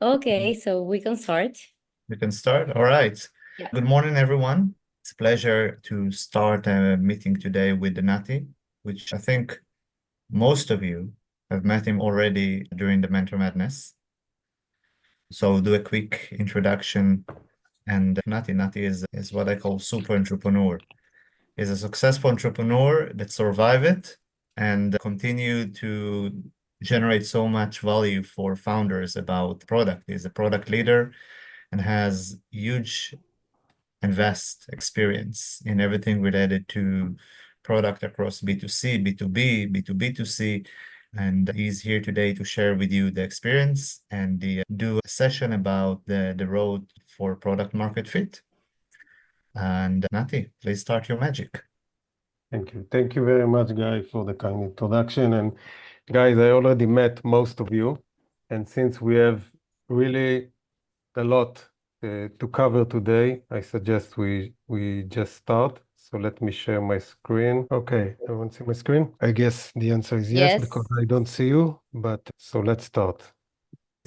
Okay, so we can start. We can start. All right. Yeah. Good morning, everyone. It's a pleasure to start a meeting today with Nati, which I think most of you have met him already during the Mentor Madness. So I'll do a quick introduction. And Nati is what I call super entrepreneur. Is a successful entrepreneur that survived it and continue to generate so much value for founders about product. He's a product leader and has huge and vast experience in everything related to product across B2C, B2B, B2B2C. And he's here today to share with you the experience and do a session about the road for product market fit. And Nati, please start your magic. Thank you. Thank you very much, Guy, for the kind introduction. And guys, I already met most of you. And since we have really a lot to cover today, I suggest we just start. So let me share my screen. Okay, everyone see my screen? I guess the answer is yes, Yes. because I don't see you, but so let's start.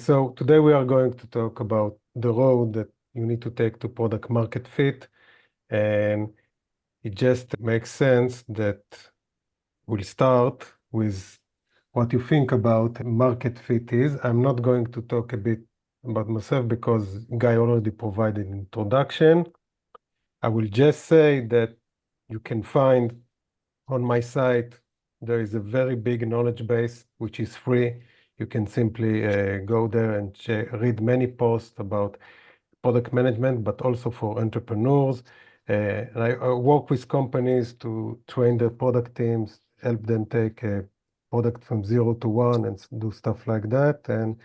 So today we are going to talk about the road that you need to take to product market fit. And it just makes sense that we'll start with what you think about market fit is. I'm not going to talk a bit about myself because Guy already provided an introduction. I will just say that you can find on my site, there is a very big knowledge base, which is free. You can simply go there and read many posts about product management, but also for entrepreneurs. I work with companies to train their product teams, help them take a product from 0 to 1 and do stuff like that. And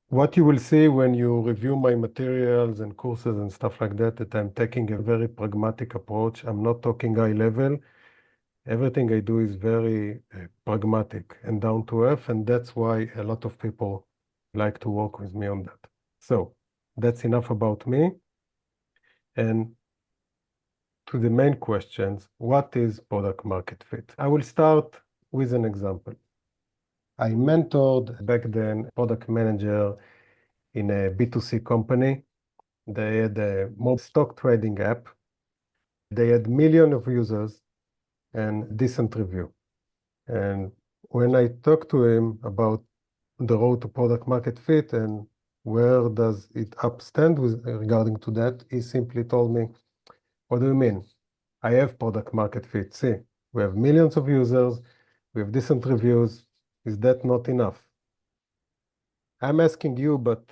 what you will see when you review my materials and courses and stuff like that, that I'm taking a very pragmatic approach. I'm not talking high level. Everything I do is very pragmatic and down to earth, and that's why a lot of people like to work with me on that. So that's enough about me. And to the main questions, what is product market fit? I will start with an example. I mentored back then product manager in a B2C company. They had a more stock trading app. They had millions of users and decent review. And when I talked to him about the road to product market fit and where does it stand with regarding to that, he simply told me, what do you mean? I have product market fit. See, we have millions of users, we have decent reviews. Is that not enough? I'm asking you, but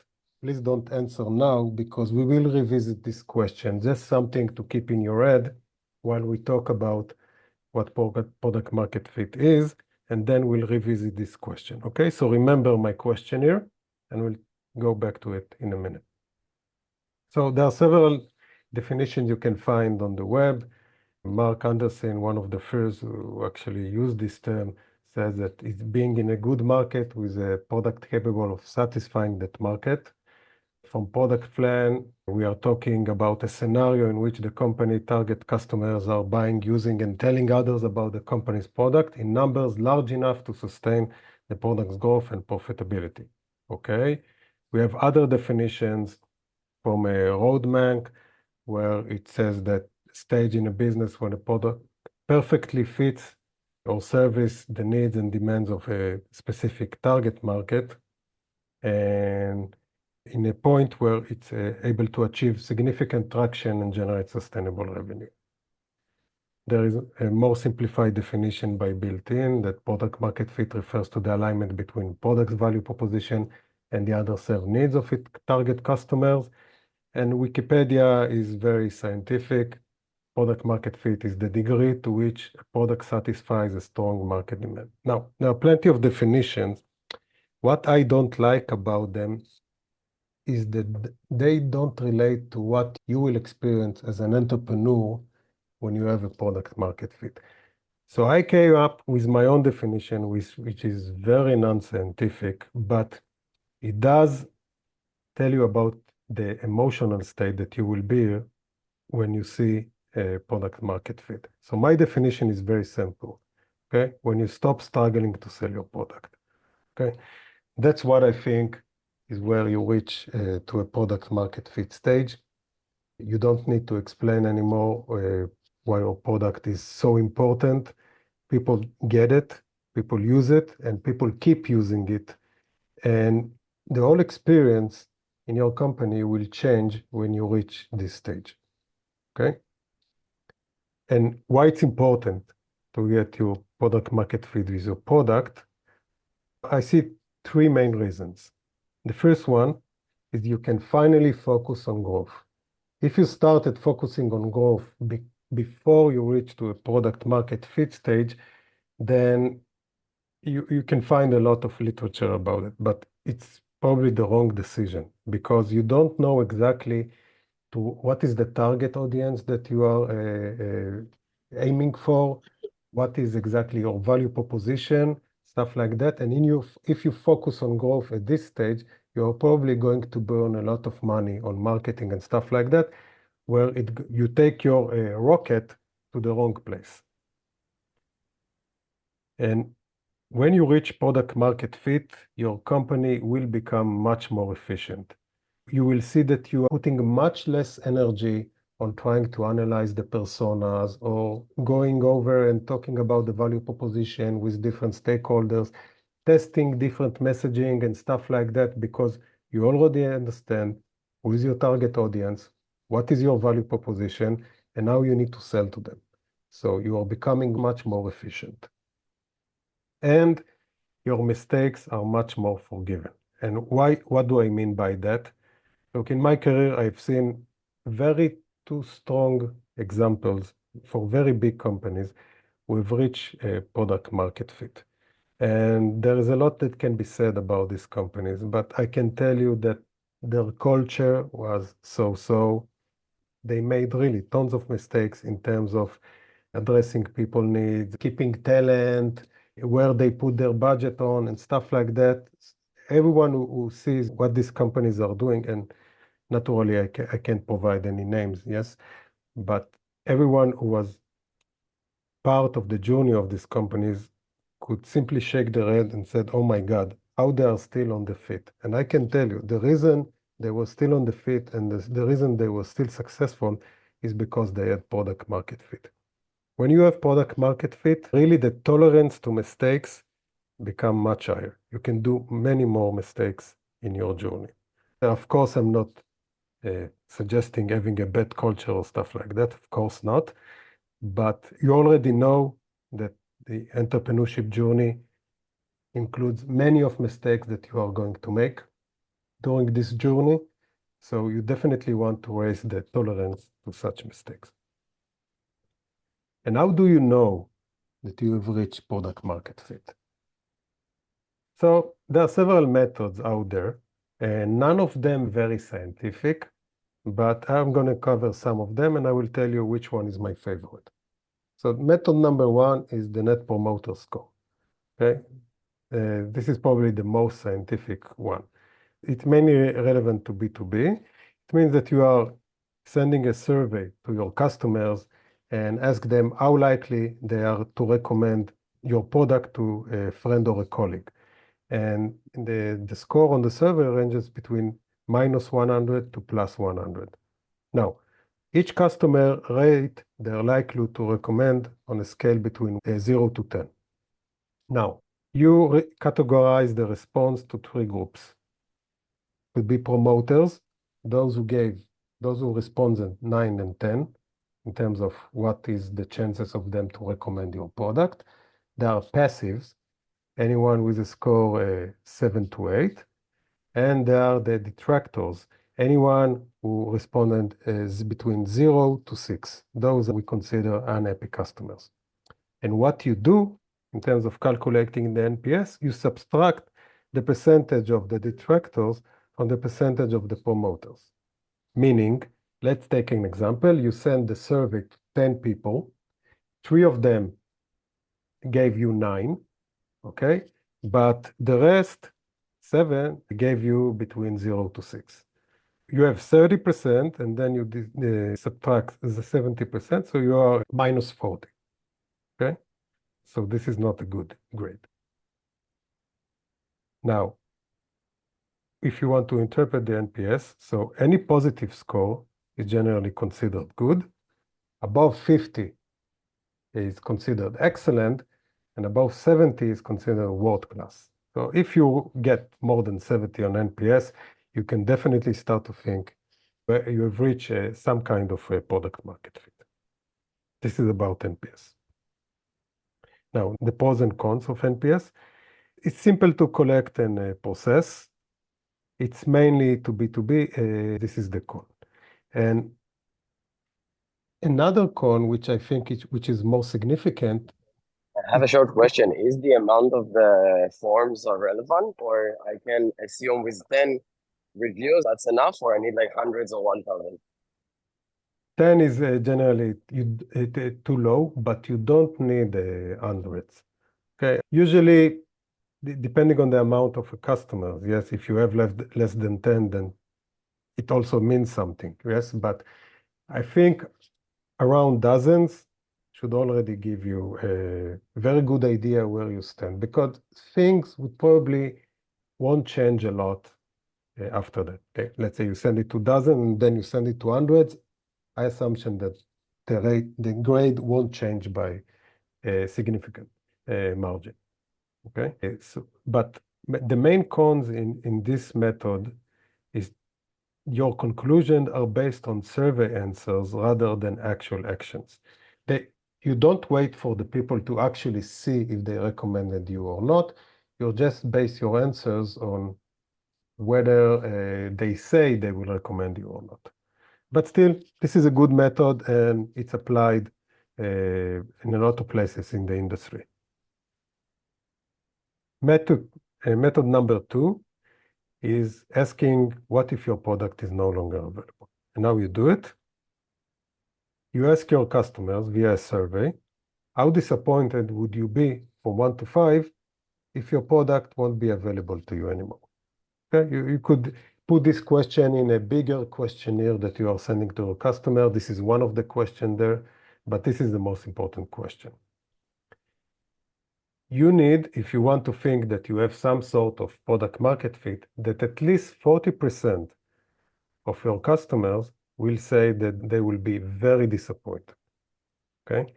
please don't answer now because we will revisit this question. Just something to keep in your head while we talk about what product market fit is, and then we'll revisit this question. Okay, so remember my question here, and we'll go back to it in a minute. So there are several definitions you can find on the web. Mark Anderson, one of the first who actually used this term, says that it's being in a good market with a product capable of satisfying that market. From product plan, we are talking about a scenario in which the company target customers are buying, using, and telling others about the company's product in numbers large enough to sustain the product's growth and profitability. Okay, we have other definitions from a roadmap where it says that stage in a business when a product perfectly fits or service the needs and demands of a specific target market, and in a point where it's able to achieve significant traction and generate sustainable revenue. There is a more simplified definition by built-in that product market fit refers to the alignment between product's value proposition and the underserved needs of its target customers. And Wikipedia is very scientific. Product market fit is the degree to which a product satisfies a strong market demand. Now, there are plenty of definitions. What I don't like about them is that they don't relate to what you will experience as an entrepreneur when you have a product market fit. So I came up with my own definition, which is very non-scientific, but it does tell you about the emotional state that you will be when you see a product market fit. So my definition is very simple, okay? When you stop struggling to sell your product, okay? That's what I think is where you reach to a product market fit stage. You don't need to explain anymore why your product is so important. People get it, people use it, and people keep using it. And the whole experience in your company will change when you reach this stage, okay? And why it's important to get your product market fit with your product, I see three main reasons. The first one is you can finally focus on growth. If you started focusing on growth before you reach to a product market fit stage, then you can find a lot of literature about it, but it's probably the wrong decision because you don't know exactly to what is the target audience that you are aiming for, what is exactly your value proposition, stuff like that. And if you focus on growth at this stage, you're probably going to burn a lot of money on marketing and stuff like that, where you take your rocket to the wrong place. And when you reach product market fit, your company will become much more efficient. You will see that you are putting much less energy on trying to analyze the personas or going over and talking about the value proposition with different stakeholders, testing different messaging and stuff like that, because you already understand who is your target audience, what is your value proposition, and how you need to sell to them. So you are becoming much more efficient. And your mistakes are much more forgiven. And what do I mean by that? Look, in my career, I've seen two strong examples for very big companies who've reached a product market fit. And there is a lot that can be said about these companies, but I can tell you that their culture was so-so. They made really tons of mistakes in terms of addressing people needs, keeping talent, where they put their budget on and stuff like that. Everyone who sees what these companies are doing, and naturally I can't provide any names, yes, but everyone who was part of the journey of these companies could simply shake their head and said, oh my God, how they are still on the fit. And I can tell you, the reason they were still on the fit and the reason they were still successful is because they had product market fit. When you have product market fit, really the tolerance to mistakes become much higher. You can do many more mistakes in your journey. Of course, I'm not suggesting having a bad culture or stuff like that. Of course not. But you already know that the entrepreneurship journey includes many of mistakes that you are going to make during this journey. So you definitely want to raise the tolerance to such mistakes. And how do you know that you have reached product market fit? So there are several methods out there, and none of them very scientific, but I'm going to cover some of them, and I will tell you which one is my favorite. So method number one is the Net Promoter Score. Okay, this is probably the most scientific one. It's mainly relevant to B2B. It means that you are sending a survey to your customers and ask them how likely they are to recommend your product to a friend or a colleague. And the score on the survey ranges between -100 to +100. Now, each customer rate their likelihood to recommend on a scale between 0 to 10. Now, you categorize the response to three groups. It could be promoters, those who responded 9 and 10 in terms of what is the chances of them to recommend your product. There are passives, anyone with a score 7 to 8. And there are the detractors, anyone who responded is between 0 to 6. Those we consider unhappy customers. And what you do in terms of calculating the NPS, you subtract the percentage of the detractors from the percentage of the promoters. Meaning, let's take an example. You send the survey to 10 people. 3 of them gave you 9, okay? But the rest, 7, gave you between 0 to 6. You have 30%, and then you subtract the 70%, so you are -40, okay? So this is not a good grade. Now, if you want to interpret the NPS, so any positive score is generally considered good. Above 50 is considered excellent, and above 70 is considered world class. So if you get more than 70 on NPS, you can definitely start to think you have reached some kind of a product market fit. This is about NPS. Now, the pros and cons of NPS. It's simple to collect and process. It's mainly to B2B. This is the con. And another con, which I think which is more significant. I have a short question. Is the amount of the forms are relevant, or I can assume with 10 reviews that's enough, or I need like hundreds or 1,000? 10 is generally too low, but you don't need hundreds. Okay, usually depending on the amount of customers, yes, if you have less than 10, then it also means something, yes, but I think around dozens should already give you a very good idea where you stand, because things would probably won't change a lot after that. Okay? Let's say you send it to dozen and then you send it to hundreds. I assumption that the grade won't change by a significant margin. Okay, but the main cons in this method is your conclusions are based on survey answers rather than actual actions. You don't wait for the people to actually see if they recommended you or not. You just base your answers on whether they say they will recommend you or not. But still, this is a good method and it's applied in a lot of places in the industry. Method number 2 is asking what if your product is no longer available. And now you do it. You ask your customers via a survey, how disappointed would you be from 1 to 5 if your product won't be available to you anymore? Okay, you could put this question in a bigger questionnaire that you are sending to a customer. This is one of the questions there, but this is the most important question. You need, if you want to think that you have some sort of product market fit, that at least 40% of your customers will say that they will be very disappointed. Okay,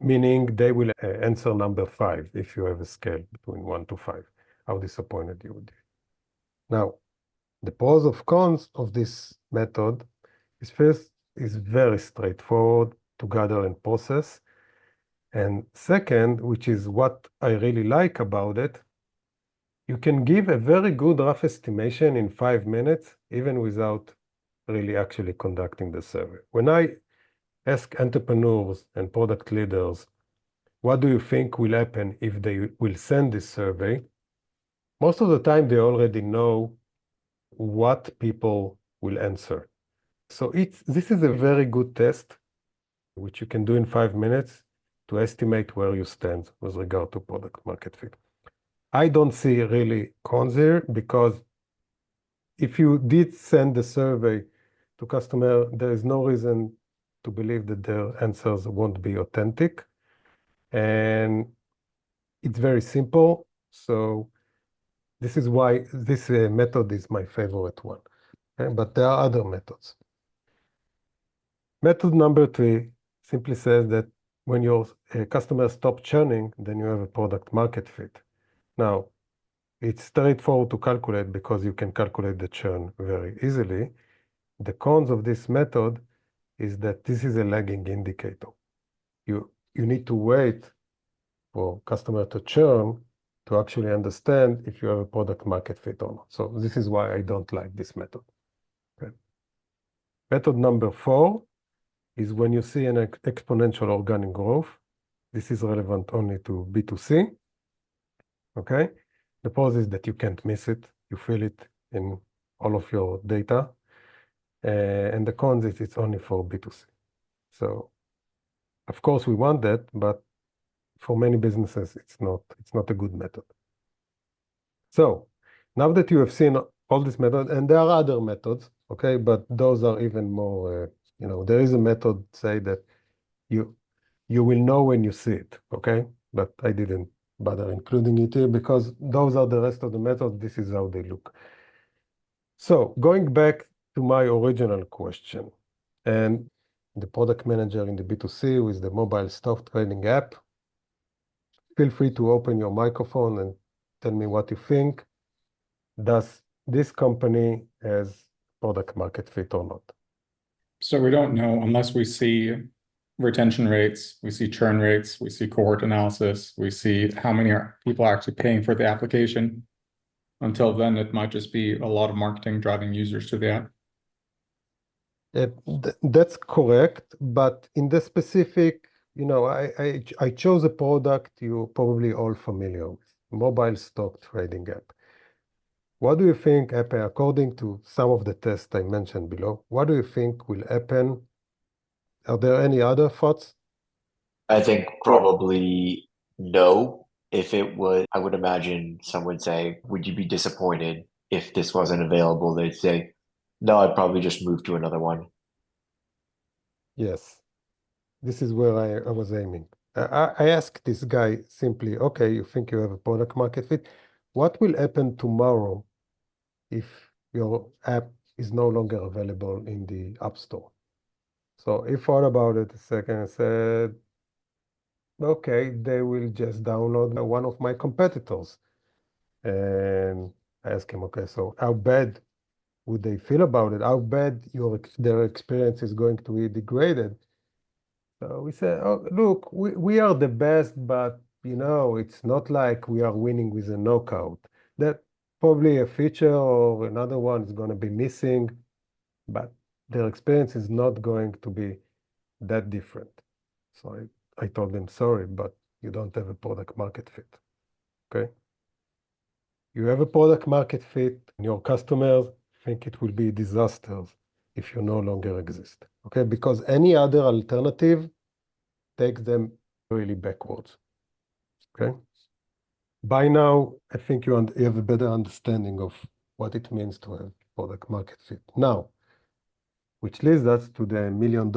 meaning they will answer number 5 if you have a scale between 1 to 5, how disappointed you would be. Now, the pros and cons of this method is first, is very straightforward to gather and process. And second, which is what I really like about it, you can give a very good rough estimation in 5 minutes, even without really actually conducting the survey. When I ask entrepreneurs and product leaders, what do you think will happen if they will send this survey? Most of the time, they already know what people will answer. So this is a very good test, which you can do in 5 minutes to estimate where you stand with regard to product market fit. I don't see really cons here, because if you did send the survey to customer, there is no reason to believe that their answers won't be authentic. And it's very simple. So this is why this method is my favorite one. Okay? But there are other methods. Method number 3 simply says that when your customers stop churning, then you have a product market fit. Now, it's straightforward to calculate because you can calculate the churn very easily. The cons of this method is that this is a lagging indicator. You need to wait for customer to churn to actually understand if you have a product market fit or not. So this is why I don't like this method. Okay. Method number 4 is when you see an exponential organic growth. This is relevant only to B2C. Okay. The pros is that you can't miss it. You feel it in all of your data. And the cons is it's only for B2C. So, of course, we want that, but for many businesses, it's not a good method. So, now that you have seen all these methods, and there are other methods, okay, but those are even more, there is a method say that you will know when you see it, okay, but I didn't bother including it here because those are the rest of the methods. This is how they look. So going back to my original question, and the product manager in the B2C with the mobile stock trading app, feel free to open your microphone and tell me what you think. Does this company has product market fit or not? So we don't know unless we see retention rates, we see churn rates, we see cohort analysis, we see how many people are actually paying for the application. Until then, it might just be a lot of marketing driving users to the app. That's correct, but in the specific, I chose a product you're probably all familiar with, mobile stock trading app. What do you think happen, according to some of the tests I mentioned below, what do you think will happen? Are there any other thoughts? I think probably no. If it was, I would imagine some would say, would you be disappointed if this wasn't available? They'd say, no, I'd probably just move to another one. Yes, this is where I was aiming. I asked this guy simply, okay, you think you have a product market fit? What will happen tomorrow if your app is no longer available in the App Store? So he thought about it a second and said, okay, they will just download one of my competitors. And I asked him, okay, so how bad would they feel about it? How bad their experience is going to be degraded? So we said, oh, look, we are the best, but it's not like we are winning with a knockout. That probably a feature or another one is going to be missing, but their experience is not going to be that different. So I told them, sorry, but you don't have a product market fit, okay? You have a product market fit, and your customers think it will be disasters if you no longer exist, okay? Because any other alternative takes them really backwards, okay? By now, I think you have a better understanding of what it means to have product market fit. Now, which leads us to the $1 million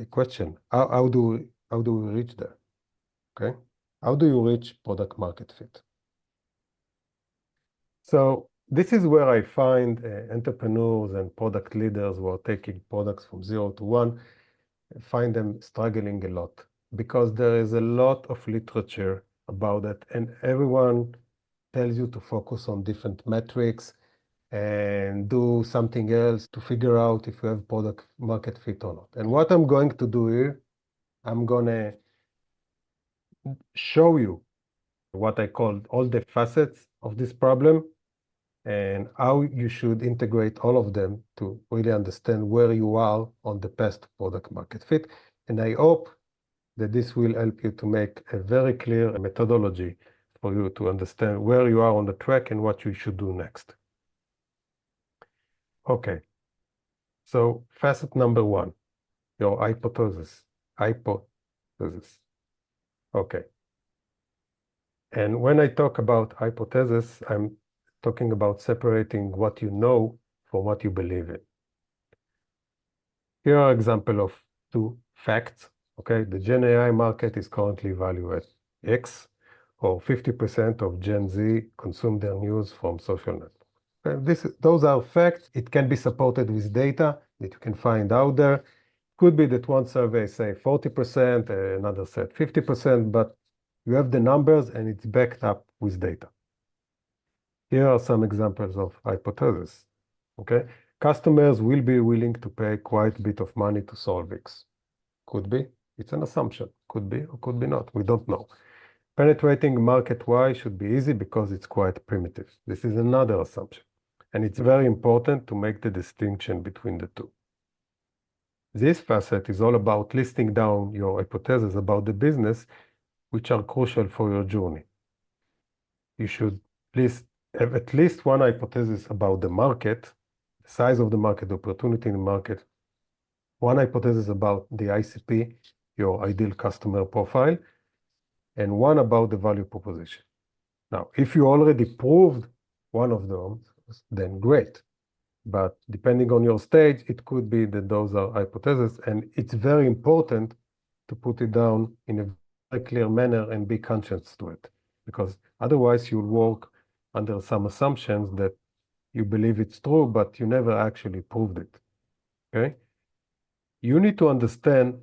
question. How do we reach there, okay? How do you reach product market fit? So this is where I find entrepreneurs and product leaders who are taking products from 0 to 1, find them struggling a lot because there is a lot of literature about it, and everyone tells you to focus on different metrics and do something else to figure out if you have product market fit or not. And what I'm going to do here, I'm going to show you what I call all the facets of this problem and how you should integrate all of them to really understand where you are on the path to product market fit. And I hope that this will help you to make a very clear methodology for you to understand where you are on the track and what you should do next. Okay, so facet number 1, your hypothesis. Okay. And when I talk about hypothesis, I'm talking about separating what you know from what you believe in. Here are examples of 2 facts. Okay, the Gen AI market is currently valued at X, or 50% of Gen Z consume their news from social networks. Okay, those are facts. It can be supported with data that you can find out there. Could be that one survey say 40%, another said 50%, but you have the numbers and it's backed up with data. Here are some examples of hypotheses, okay? Customers will be willing to pay quite a bit of money to solve X. Could be, it's an assumption. Could be or could be not, we don't know. Penetrating market Y should be easy because it's quite primitive. This is another assumption. And it's very important to make the distinction between the two. This facet is all about listing down your hypotheses about the business, which are crucial for your journey. You should have at least one hypothesis about the market, the size of the market, the opportunity in the market, one hypothesis about the ICP, your ideal customer profile, and one about the value proposition. Now, if you already proved one of those, then great. But depending on your stage, it could be that those are hypotheses, and it's very important to put it down in a a clear manner and be conscious to it, because otherwise you'll work under some assumptions that you believe it's true, but you never actually proved it. Okay? You need to understand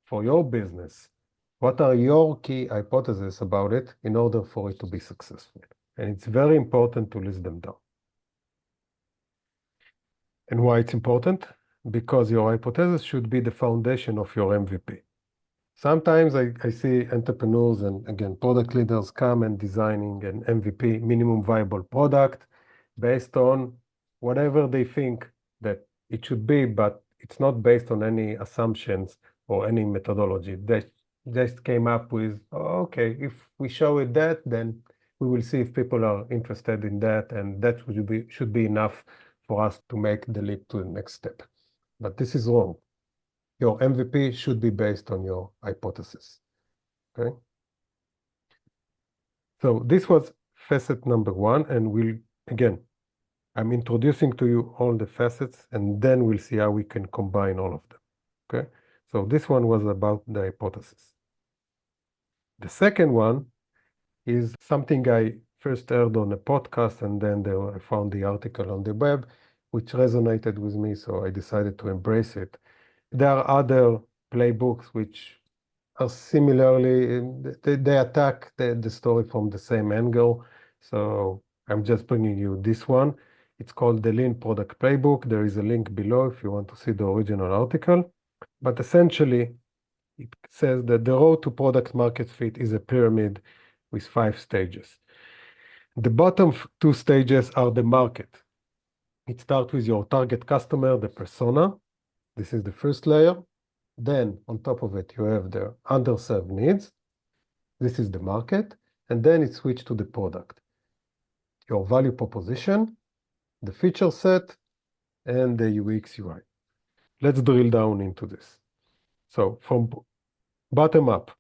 for your business what are your key hypotheses about it in order for it to be successful. And it's very important to list them down. And why it's important? Because your hypothesis should be the foundation of your MVP. Sometimes I see entrepreneurs and, again, product leaders come and designing an MVP, minimum viable product, based on whatever they think that it should be, but it's not based on any assumptions or any methodology. They just came up with, oh, okay, if we show it that, then we will see if people are interested in that, and that should be enough for us to make the leap to the next step. But this is wrong. Your MVP should be based on your hypothesis, okay? So this was facet number one, and I'm introducing to you all the facets, and then we'll see how we can combine all of them, okay? So this one was about the hypothesis. The second one is something I first heard on a podcast, and then I found the article on the web, which resonated with me, so I decided to embrace it. There are other playbooks which are similarly, they attack the story from the same angle. So I'm just bringing you this one. It's called the Lean Product Playbook. There is a link below if you want to see the original article. But essentially, it says that the road to product market fit is a pyramid with 5 stages. The bottom 2 stages are the market. It starts with your target customer, the persona. This is the first layer. Then on top of it, you have the underserved needs. This is the market. And then it switches to the product. Your value proposition, the feature set, and the UX UI. Let's drill down into this. So from bottom up,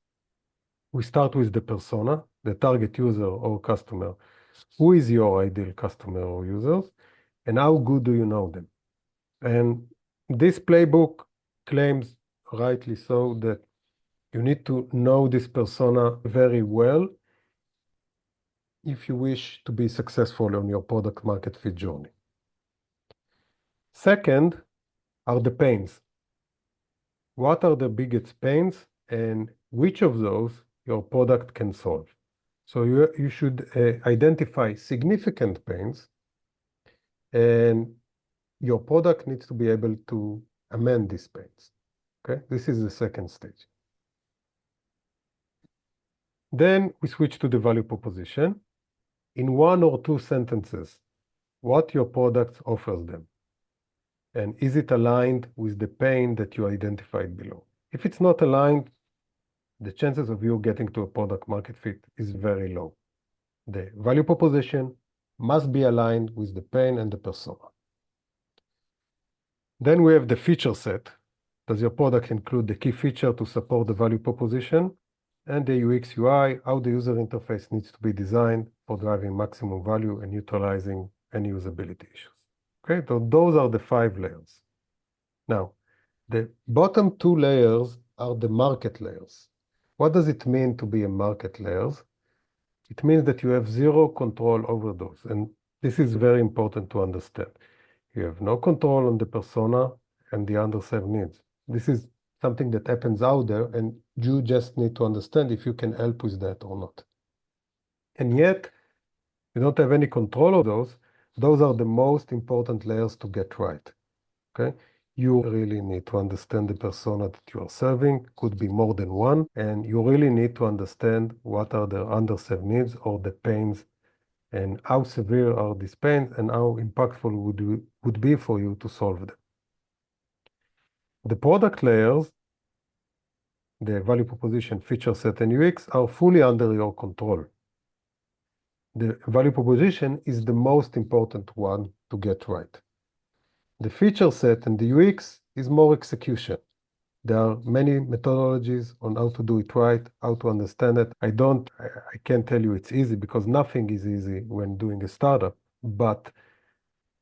we start with the persona, the target user or customer. Who is your ideal customer or users? And how good do you know them? And this playbook claims, rightly so, that you need to know this persona very well if you wish to be successful on your product market fit journey. Second are the pains. What are the biggest pains and which of those your product can solve? So you should identify significant pains, and your product needs to be able to amend these pains. Okay, this is the second stage. Then we switch to the value proposition. In 1 or 2 sentences, what your product offers them. And is it aligned with the pain that you identified below? If it's not aligned, the chances of you getting to a product market fit is very low. The value proposition must be aligned with the pain and the persona. Then we have the feature set. Does your product include the key feature to support the value proposition? And the UX UI, how the user interface needs to be designed for driving maximum value and neutralizing any usability issues. Okay, so those are the 5 layers. Now, the bottom 2 layers are the market layers. What does it mean to be a market layers? It means that you have 0 control over those. And this is very important to understand. You have no control on the persona and the underserved needs. This is something that happens out there, and you just need to understand if you can help with that or not. And yet, you don't have any control of those. Those are the most important layers to get right, okay? You really need to understand the persona that you are serving, could be more than one, and you really need to understand what are the underserved needs or the pains, and how severe are these pains, and how impactful would be for you to solve them. The product layers, the value proposition, feature set, and UX are fully under your control. The value proposition is the most important one to get right. The feature set and the UX is more execution. There are many methodologies on how to do it right, how to understand it. I can't tell you it's easy, because nothing is easy when doing a startup, but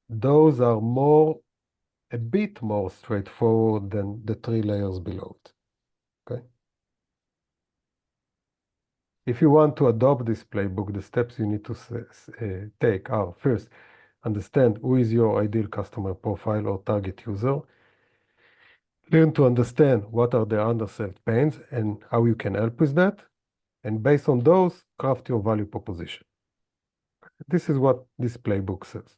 those are a bit more straightforward than the 3 layers below it, okay? If you want to adopt this playbook, the steps you need to take are: first, understand who is your ideal customer profile or target user. Learn to understand what are their underserved pains and how you can help with that. And based on those, craft your value proposition. This is what this playbook says.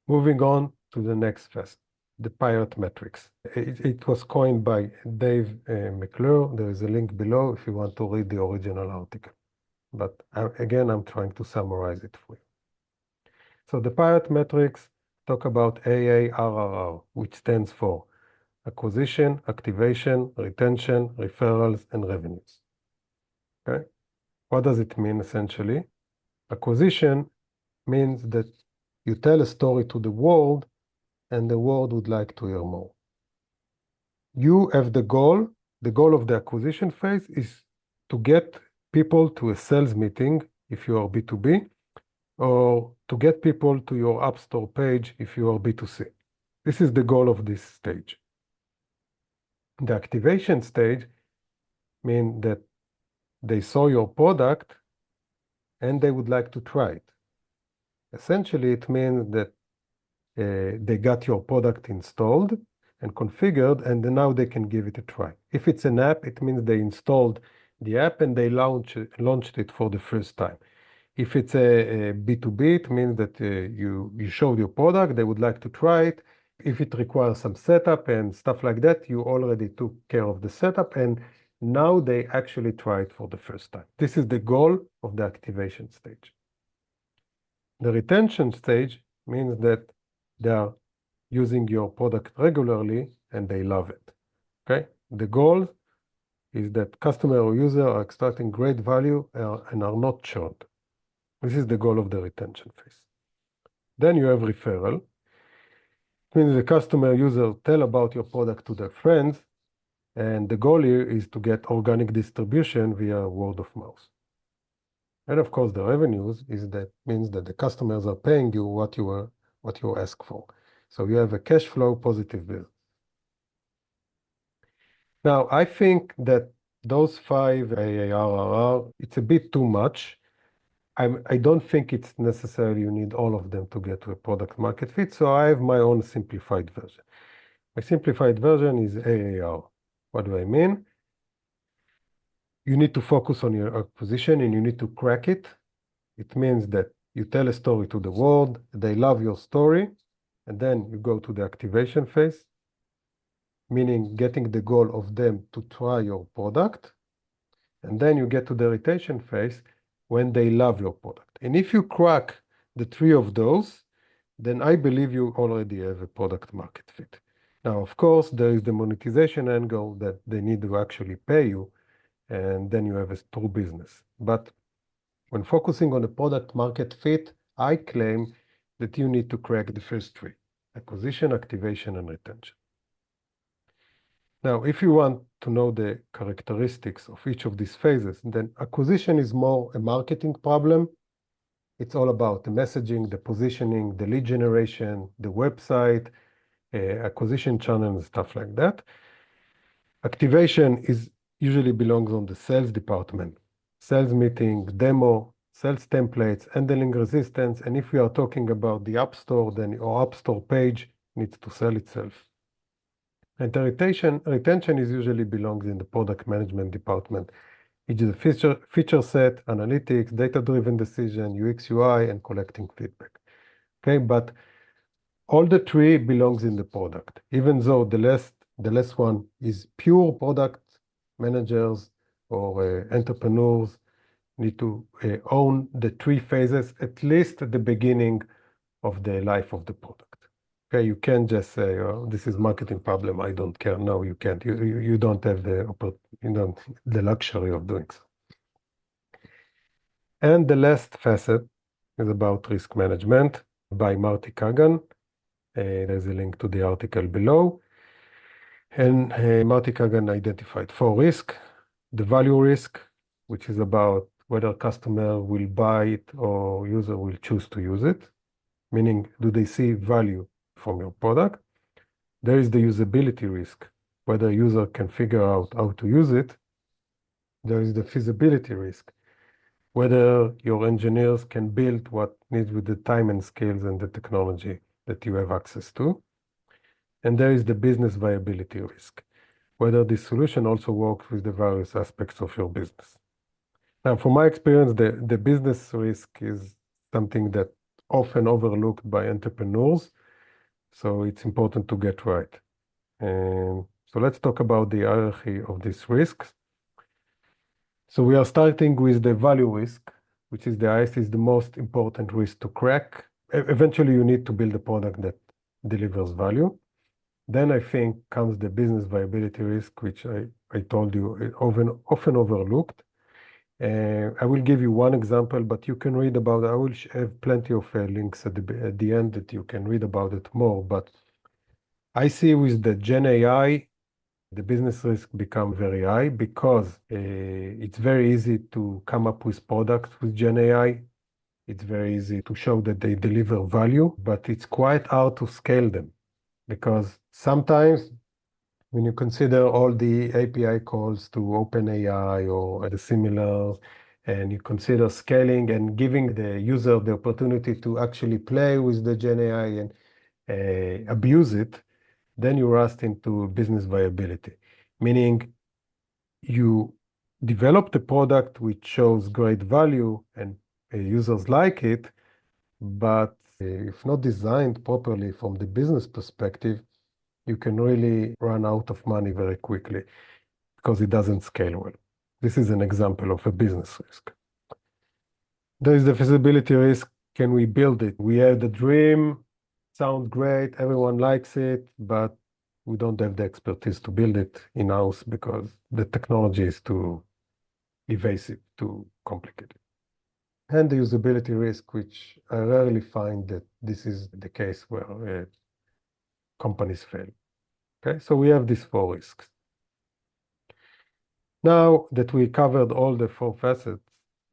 Moving on to the next phase, the pilot metrics. It was coined by Dave McClure. There is a link below if you want to read the original article. But again, I'm trying to summarize it for you. So the pilot metrics talk about AARRR, which stands for acquisition, activation, retention, referrals, and revenues. Okay? What does it mean essentially? Acquisition means that you tell a story to the world and the world would like to hear more. You have the goal of the acquisition phase is to get people to a sales meeting if you are B2B, or to get people to your App Store page if you are B2C. This is the goal of this stage. The activation stage means that they saw your product and they would like to try it. Essentially, it means that they got your product installed and configured, and now they can give it a try. If it's an app, it means they installed the app and they launched it for the first time. If it's a B2B, it means that you showed your product, they would like to try it. If it requires some setup and stuff like that, you already took care of the setup, and now they actually try it for the first time. This is the goal of the activation stage. The retention stage means that they are using your product regularly and they love it. Okay? The goal is that customer or user are extracting great value and are not churned. This is the goal of the retention phase. Then you have referral. It means the customer user tell about your product to their friends, and the goal here is to get organic distribution via word of mouth. And of course, the revenues means that the customers are paying you what you ask for. So you have a cash flow positive bill. Now, I think that those 5 AARR, it's a bit too much. I don't think it's necessary you need all of them to get to a product market fit, so I have my own simplified version. My simplified version is AAR. What do I mean? You need to focus on your acquisition and you need to crack it. It means that you tell a story to the world, they love your story, and then you go to the activation phase, meaning getting the goal of them to try your product, and then you get to the retention phase when they love your product. And if you crack the 3 of those, then I believe you already have a product market fit. Now, of course, there is the monetization angle that they need to actually pay you, and then you have a true business. But when focusing on the product market fit, I claim that you need to crack the first 3: acquisition, activation, and retention. Now, if you want to know the characteristics of each of these phases, then acquisition is more a marketing problem. It's all about the messaging, the positioning, the lead generation, the website, acquisition channel, and stuff like that. Activation usually belongs on the sales department. Sales meeting, demo, sales templates, handling resistance, and if we are talking about the App Store, then your App Store page needs to sell itself. And the retention usually belongs in the product management department. It is a feature set, analytics, data-driven decision, UX, UI, and collecting feedback. Okay, but all the 3 belongs in the product, even though the last one is pure product managers or entrepreneurs need to own the 3 phases, at least at the beginning of the life of the product. Okay, you can't just say, oh, this is marketing problem, I don't care. No, you can't. You don't have the luxury of doing so. And the last facet is about risk management by Marty Kagan. There's a link to the article below. And Marty Kagan identified 4 risks: the value risk, which is about whether customer will buy it or user will choose to use it, meaning do they see value from your product. There is the usability risk, whether a user can figure out how to use it. There is the feasibility risk, whether your engineers can build what needs with the time and skills and the technology that you have access to. And there is the business viability risk, whether this solution also works with the various aspects of your business. Now, from my experience, the business risk is something that often overlooked by entrepreneurs, so it's important to get right. And so let's talk about the hierarchy of these risks. So we are starting with the value risk, which is the highest, is the most important risk to crack. Eventually, you need to build a product that delivers value. Then I think comes the business viability risk, which I told you is often overlooked. I will give you one example, but you can read about it. I will have plenty of links at the end that you can read about it more. But I see with the Gen AI, the business risk become very high because it's very easy to come up with products with Gen AI. It's very easy to show that they deliver value, but it's quite hard to scale them because sometimes when you consider all the API calls to OpenAI or the similar, and you consider scaling and giving the user the opportunity to actually play with the Gen AI and abuse it, then you rust into business viability, meaning you developed a product which shows great value and users like it, but if not designed properly from the business perspective, you can really run out of money very quickly because it doesn't scale well. This is an example of a business risk. There is the feasibility risk. Can we build it? We have the dream, sounds great, everyone likes it, but we don't have the expertise to build it in-house because the technology is too evasive, too complicated. And the usability risk, which I rarely find that this is the case where companies fail. Okay, so we have these four risks. Now that we covered all the four facets,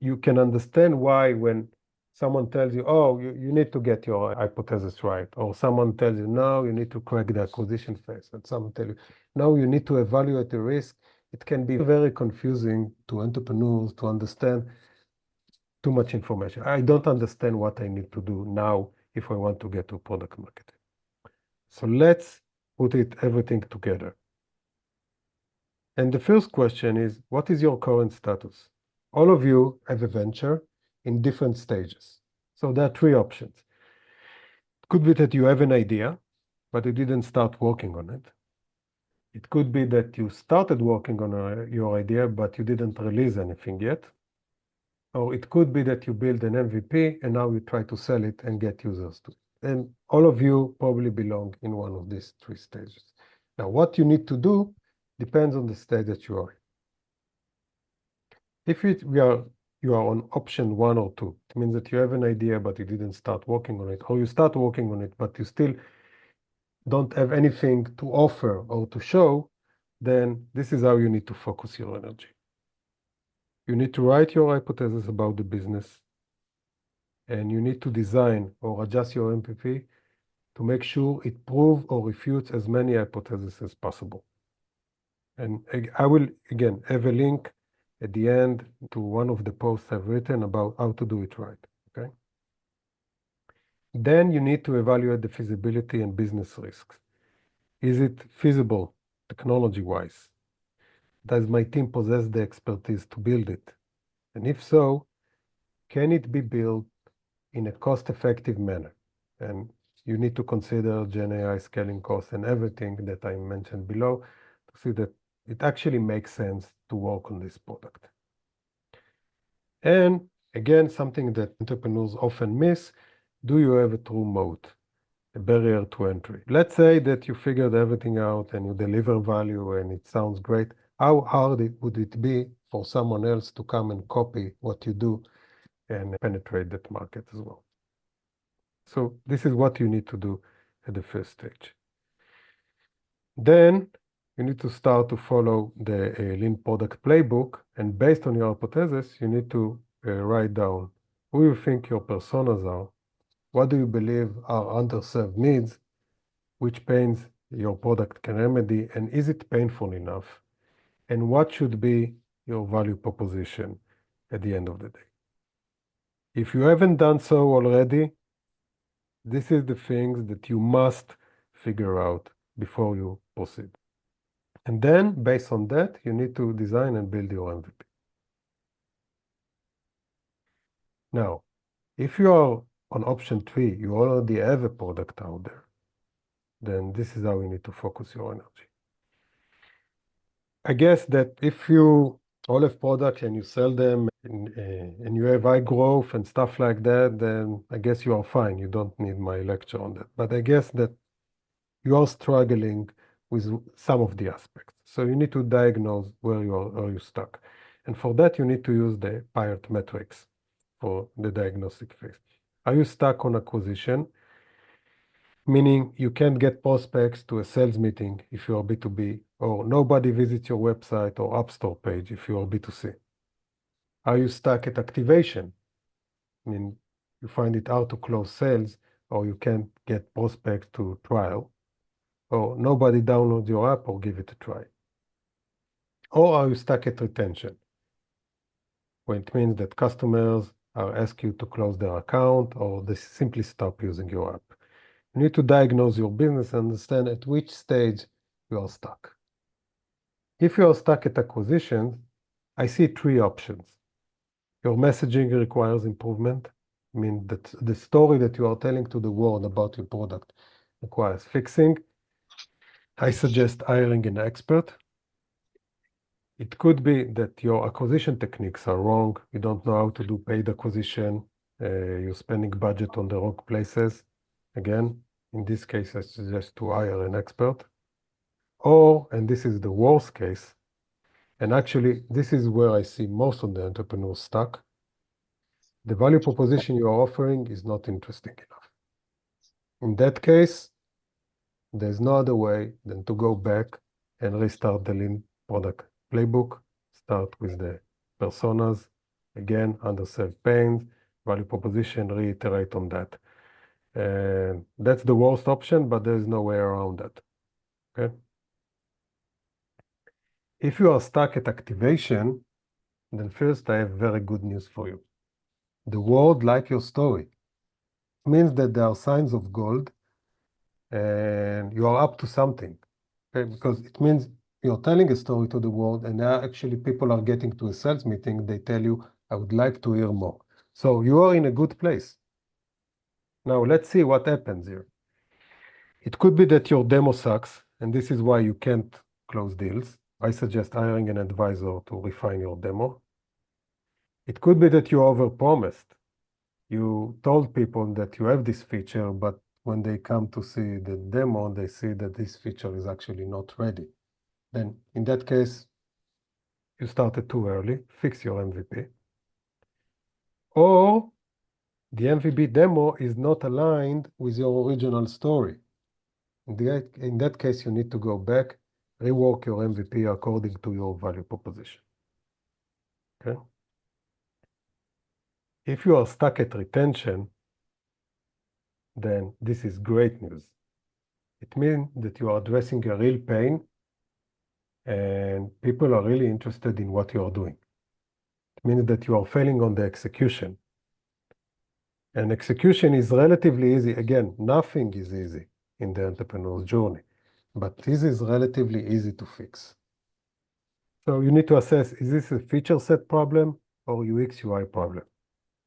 you can understand why when someone tells you, oh, you need to get your hypothesis right, or someone tells you, no, you need to crack the acquisition phase, and someone tells you, no, you need to evaluate the risk. It can be very confusing to entrepreneurs to understand too much information. I don't understand what I need to do now if I want to get to product marketing. So let's put everything together. And the first question is, what is your current status? All of you have a venture in different stages. So there are three options. It could be that you have an idea, but you didn't start working on it. It could be that you started working on your idea, but you didn't release anything yet. Or it could be that you build an MVP and now you try to sell it and get users to it. And all of you probably belong in one of these three stages. Now, what you need to do depends on the stage that you are in. If you are on option 1 or 2, it means that you have an idea, but you didn't start working on it, or you start working on it, but you still don't have anything to offer or to show, then this is how you need to focus your energy. You need to write your hypothesis about the business, and you need to design or adjust your MVP to make sure it proves or refutes as many hypotheses as possible. And I will, again, have a link at the end to one of the posts I've written about how to do it right, okay? Then you need to evaluate the feasibility and business risks. Is it feasible technology-wise? Does my team possess the expertise to build it? And if so, can it be built in a cost-effective manner? And you need to consider Gen AI scaling costs and everything that I mentioned below to see that it actually makes sense to work on this product. And again, something that entrepreneurs often miss, do you have a true moat, a barrier to entry? Let's say that you figured everything out and you deliver value and it sounds great. How hard would it be for someone else to come and copy what you do and penetrate that market as well? So this is what you need to do at the first stage. Then you need to start to follow the lean product playbook, and based on your hypothesis, you need to write down who you think your personas are, what do you believe are underserved needs, which pains your product can remedy, and is it painful enough, and what should be your value proposition at the end of the day. If you haven't done so already, this is the things that you must figure out before you proceed. And then, based on that, you need to design and build your MVP. Now, if you are on option 3, you already have a product out there, then this is how you need to focus your energy. I guess that if you all have products and you sell them and you have high growth and stuff like that, then I guess you are fine. You don't need my lecture on that. But I guess that you are struggling with some of the aspects. So you need to diagnose where you stuck. And for that, you need to use the PIRT metrics for the diagnostic phase. Are you stuck on acquisition? Meaning you can't get prospects to a sales meeting if you are B2B, or nobody visits your website or App Store page if you are B2C. Are you stuck at activation? I mean, you find it hard to close sales, or you can't get prospects to trial, or nobody downloads your app or give it a try. Or are you stuck at retention? When it means that customers are asking you to close their account, or they simply stop using your app. You need to diagnose your business and understand at which stage you are stuck. If you are stuck at acquisition, I see 3 options. Your messaging requires improvement. I mean, that the story that you are telling to the world about your product requires fixing. I suggest hiring an expert. It could be that your acquisition techniques are wrong. You don't know how to do paid acquisition. You're spending budget on the wrong places. Again, in this case, I suggest to hire an expert. Or, and this is the worst case, and actually this is where I see most of the entrepreneurs stuck, the value proposition you are offering is not interesting enough. In that case, there's no other way than to go back and restart the lean product playbook, start with the personas, again, underserved pains, value proposition, reiterate on that. And that's the worst option, but there's no way around that, okay? If you are stuck at activation, then first I have very good news for you. The world likes your story. It means that there are signs of gold and you are up to something, okay? Because it means you're telling a story to the world, and now actually people are getting to a sales meeting, they tell you, I would like to hear more. So you are in a good place. Now let's see what happens here. It could be that your demo sucks, and this is why you can't close deals. I suggest hiring an advisor to refine your demo. It could be that you overpromised. You told people that you have this feature, but when they come to see the demo, they see that this feature is actually not ready. Then in that case, you started too early, fix your MVP. Or the MVP demo is not aligned with your original story. In that case, you need to go back, rework your MVP according to your value proposition, okay? If you are stuck at retention, then this is great news. It means that you are addressing a real pain and people are really interested in what you are doing. It means that you are failing on the execution. And execution is relatively easy. Again, nothing is easy in the entrepreneur's journey, but this is relatively easy to fix. So you need to assess, is this a feature set problem or UX UI problem?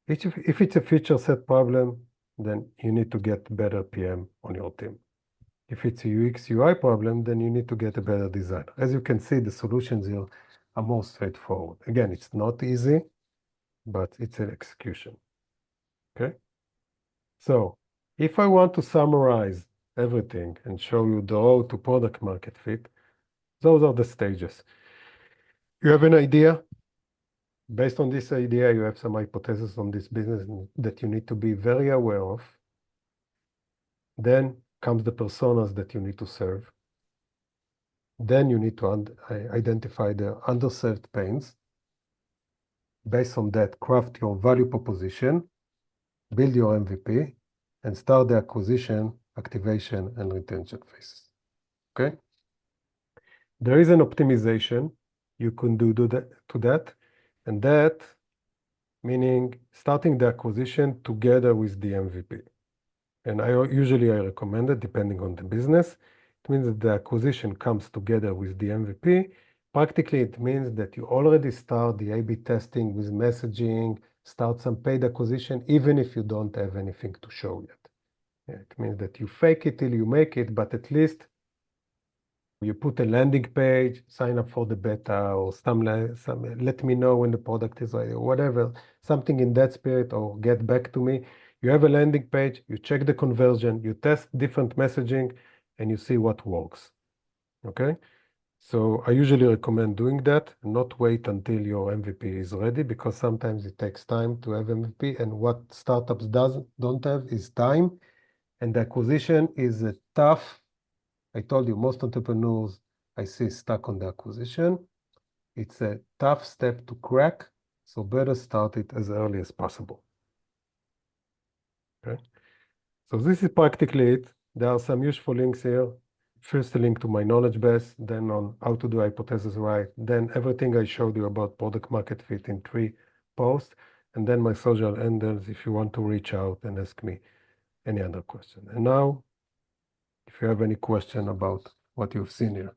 If it's a feature set problem, then you need to get better PM on your team. If it's a UX UI problem, then you need to get a better designer. As you can see, the solutions here are more straightforward. Again, it's not easy, but it's an execution, okay? So if I want to summarize everything and show you the road to product market fit, those are the stages. You have an idea. Based on this idea, you have some hypotheses on this business that you need to be very aware of. Then comes the personas that you need to serve. Then you need to identify the underserved pains. Based on that, craft your value proposition, build your MVP, and start the acquisition, activation, and retention phases, okay? There is an optimization. you can do that. And that meaning starting the acquisition together with the MVP. And I recommend it depending on the business. It means that the acquisition comes together with the MVP. Practically, it means that you already start the A/B testing with messaging, start some paid acquisition, even if you don't have anything to show yet. It means that you fake it till you make it, but at least you put a landing page, sign up for the beta, or some let me know when the product is ready, or whatever, something in that spirit, or get back to me. You have a landing page, you check the conversion, you test different messaging, and you see what works. Okay? So I usually recommend doing that, not wait until your MVP is ready, because sometimes it takes time to have MVP, and what startups don't have is time, and the acquisition is a tough. I told you, most entrepreneurs I see stuck on the acquisition. It's a tough step to crack, so better start it as early as possible. Okay, so this is practically it. There are some useful links here. First, a link to my knowledge base, then on how to do hypothesis right, then everything I showed you about product market fit in 3 posts, and then my social handles if you want to reach out and ask me any other question. And now, if you have any question about what you've seen here.